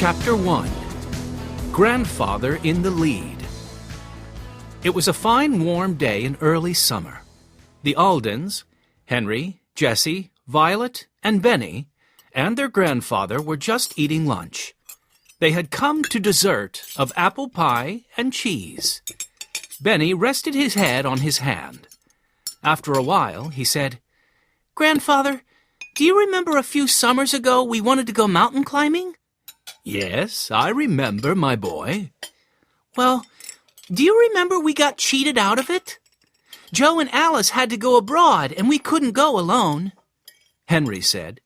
Chapter 1. Grandfather in the Lead. It was a fine warm day in early summer. The Aldens, Henry, Jessie, Violet, and Benny, and their grandfather were just eating lunch. They had come to dessert of apple pie and cheese. Benny rested his head on his hand. After a while, he said, "Grandfather, do you remember a few summers ago we wanted to go mountain climbing?" "Yes, I remember, my boy." "Well, do you remember we got cheated out of it? Joe and Alice had to go abroad, and we couldn't go alone," Henry said.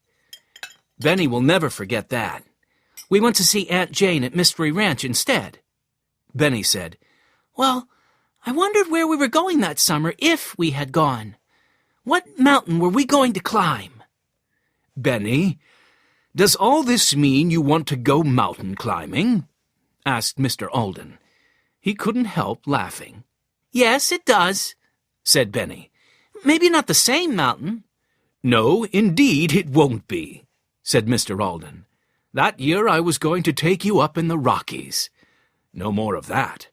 "Benny will never forget that. We went to see Aunt Jane at Mystery Ranch instead." Benny said, "Well, I wondered where we were going that summer if we had gone. What mountain were we going to climb?" "Benny, does all this mean you want to go mountain climbing?" asked Mr. Alden. He couldn't help laughing. "Yes, it does," said Benny. "Maybe not the same mountain." "No, indeed it won't be," said Mr. Alden. "That year I was going to take you up in the Rockies. No more of that.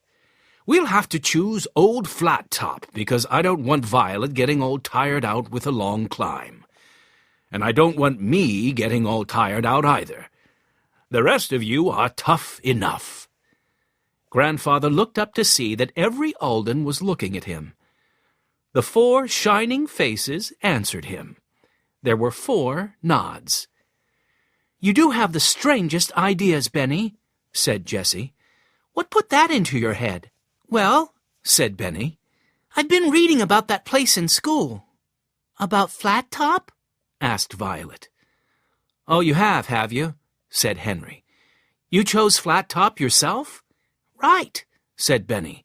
We'll have to choose Old Flat Top because I don't want Violet getting all tired out with a long climb. And I don't want me getting all tired out either. The rest of you are tough enough." Grandfather looked up to see that every Alden was looking at him. The 4 shining faces answered him. There were 4 nods. "You do have the strangest ideas, Benny," said Jessie. "What put that into your head?" "Well," said Benny, "I've been reading about that place in school." "About Flat Top?" asked Violet. "Oh, you have you?" said Henry. "You chose Flat Top yourself?" "Right," said Benny.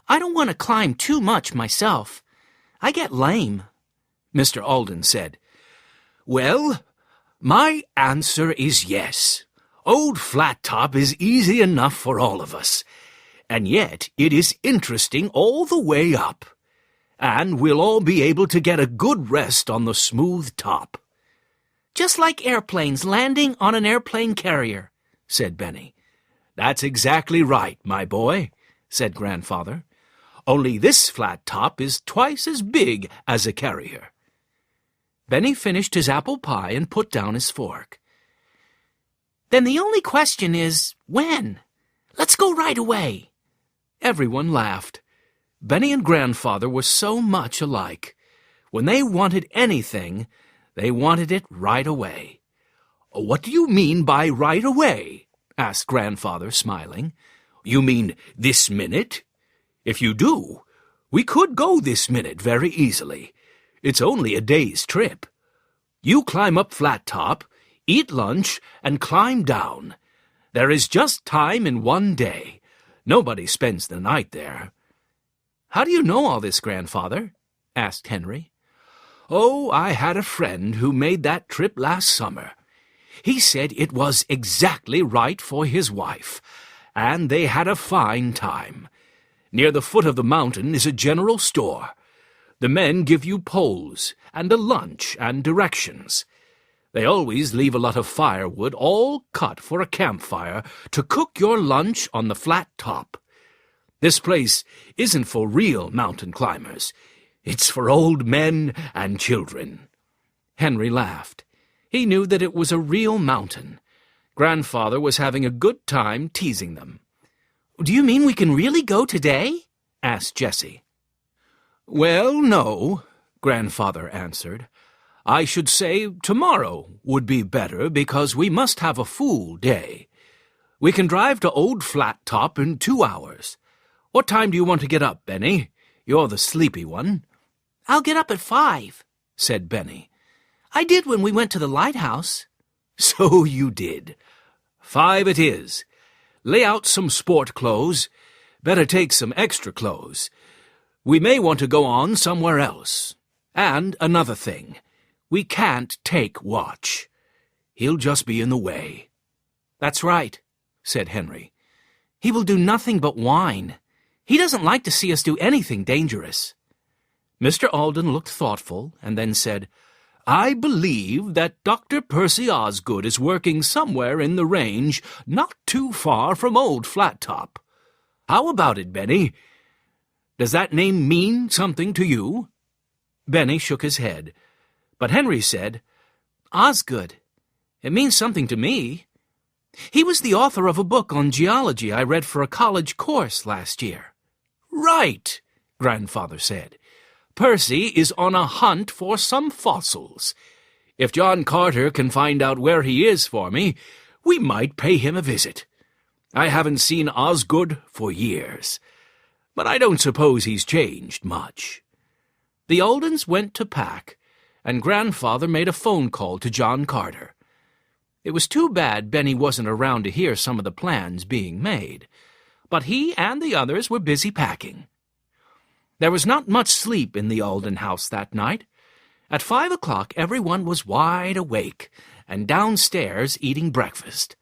"I don't want to climb too much myself. I get lame." Mr. Alden said, "Well, my answer is yes. Old Flat Top is easy enough for all of us, and yet it is interesting all the way up. And we'll all be able to get a good rest on the smooth top." "Just like airplanes landing on an airplane carrier," said Benny. "That's exactly right, my boy," said Grandfather. "Only this flat top is twice as big as a carrier." Benny finished his apple pie and put down his fork. "Then the only question is, when? Let's go right away." Everyone laughed. Benny and Grandfather were so much alike. When they wanted anything, they wanted it right away. "What do you mean by right away?" asked Grandfather, smiling. "You mean this minute? If you do, we could go this minute very easily. It's only a day's trip. You climb up Flat Top, eat lunch, and climb down. There is just time in one day. Nobody spends the night there." "How do you know all this, Grandfather?" asked Henry. "Oh, I had a friend who made that trip last summer. He said it was exactly right for his wife, and they had a fine time. Near the foot of the mountain is a general store. The men give you poles and a lunch and directions. They always leave a lot of firewood all cut for a campfire to cook your lunch on the flat top. This place isn't for real mountain climbers. It's for old men and children." Henry laughed. He knew that it was a real mountain. Grandfather was having a good time teasing them. "Do you mean we can really go today?" asked Jessie. "Well, no," Grandfather answered. "I should say tomorrow would be better because we must have a full day. We can drive to Old Flat Top in 2 hours. What time do you want to get up, Benny? You're the sleepy one." "I'll get up at 5, said Benny. "I did when we went to the lighthouse." "So you did. 5 it is. Lay out some sport clothes. Better take some extra clothes. We may want to go on somewhere else. And another thing, we can't take Watch. He'll just be in the way." "That's right," said Henry. "He will do nothing but whine. He doesn't like to see us do anything dangerous." Mr. Alden looked thoughtful and then said, I believe that Dr. Percy Osgood is working somewhere in the range not too far from Old Flat Top. How about it, Benny? Does that name mean something to you?" Benny shook his head, but Henry said, "Osgood. It means something to me. He was the author of a book on geology I read for a college course last year." "Right," Grandfather said. "Percy is on a hunt for some fossils. If John Carter can find out where he is for me, we might pay him a visit. I haven't seen Osgood for years, but I don't suppose he's changed much." The Aldens went to pack, and Grandfather made a phone call to John Carter. It was too bad Benny wasn't around to hear some of the plans being made, but he and the others were busy packing. There was not much sleep in the Alden house that night. At 5 o'clock everyone was wide awake and downstairs eating breakfast.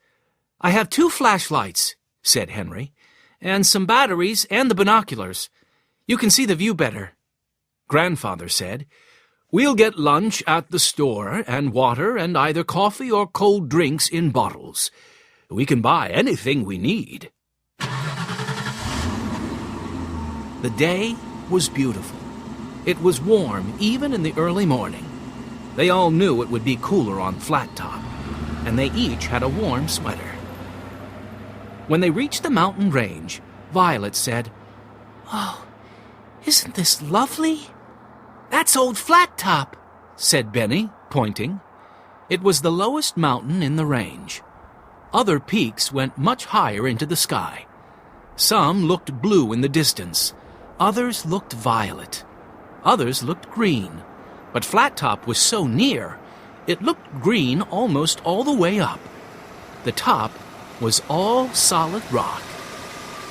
"I have 2 flashlights," said Henry, "and some batteries and the binoculars. You can see the view better." Grandfather said, "We'll get lunch at the store and water and either coffee or cold drinks in bottles. We can buy anything we need." The day was beautiful. It was warm even in the early morning. They all knew it would be cooler on Flat Top, and they each had a warm sweater. When they reached the mountain range, Violet said, "Oh, isn't this lovely?" "That's Old Flat Top," said Benny, pointing. It was the lowest mountain in the range. Other peaks went much higher into the sky. Some looked blue in the distance. Others looked violet. Others looked green. But Flat Top was so near, it looked green almost all the way up. The top was all solid rock.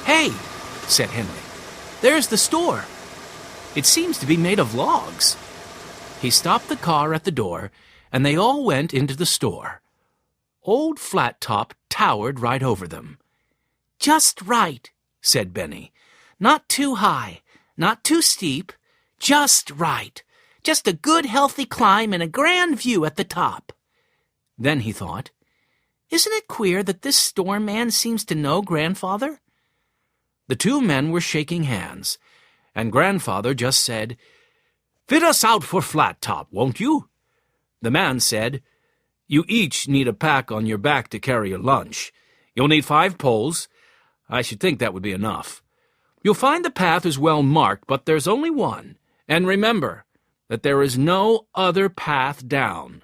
"Hey," said Henry, "there's the store. It seems to be made of logs." He stopped the car at the door, and they all went into the store. Old Flat Top towered right over them. "Just right," said Benny. "Not too high, not too steep, just right. Just a good healthy climb and a grand view at the top." Then he thought, "Isn't it queer that this store man seems to know Grandfather?" The 2 men were shaking hands, and Grandfather just said, "Fit us out for Flat Top, won't you?" The man said, "You each need a pack on your back to carry your lunch. You'll need 5 poles. I should think that would be enough. You'll find the path is well marked, but there's only one. And remember that there is no other path down."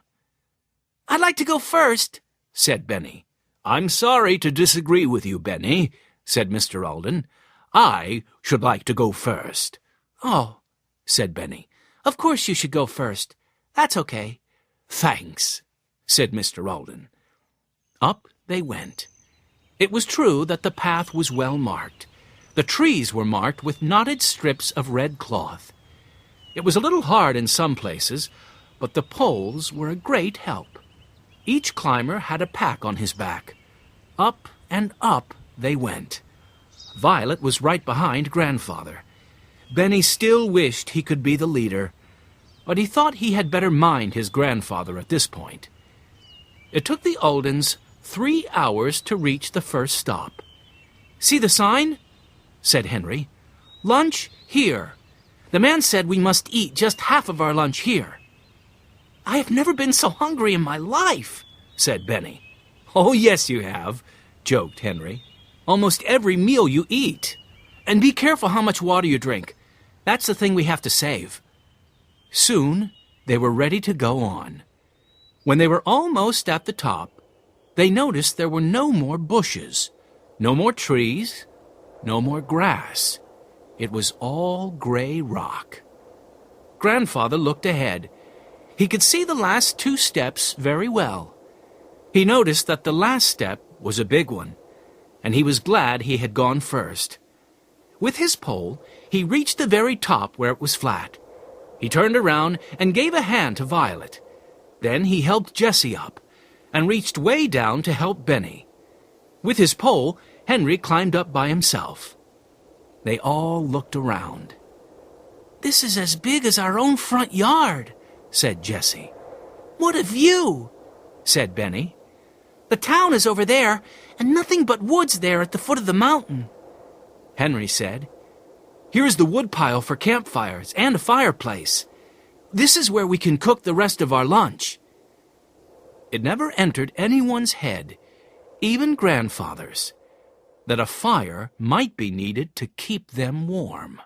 "I'd like to go first," said Benny. "I'm sorry to disagree with you, Benny," said Mr. Alden. "I should like to go first." "Oh," said Benny, "of course you should go first. That's okay." "Thanks," said Mr. Alden. Up they went. It was true that the path was well marked. The trees were marked with knotted strips of red cloth. It was a little hard in some places, but the poles were a great help. Each climber had a pack on his back. Up and up they went. Violet was right behind Grandfather. Benny still wished he could be the leader, but he thought he had better mind his grandfather at this point. It took the Aldens 3 hours to reach the first stop. "See the sign?" said Henry. "Lunch here. The man said we must eat just half of our lunch here." "I have never been so hungry in my life," said Benny. "Oh, yes, you have," joked Henry. "Almost every meal you eat. And be careful how much water you drink. That's the thing we have to save." Soon they were ready to go on. When they were almost at the top, they noticed there were no more bushes, no more trees, no more grass. It was all gray rock. Grandfather looked ahead. He could see the last 2 steps very well. He noticed that the last step was a big one, and he was glad he had gone first. With his pole, he reached the very top where it was flat. He turned around and gave a hand to Violet. Then he helped Jessie up and reached way down to help Benny. With his pole, Henry climbed up by himself. They all looked around. "This is as big as our own front yard," said Jessie. "What a view!" said Benny. "The town is over there, and nothing but woods there at the foot of the mountain." Henry said, "Here's the woodpile for campfires and a fireplace. This is where we can cook the rest of our lunch." It never entered anyone's head, even grandfather's, that a fire might be needed to keep them warm.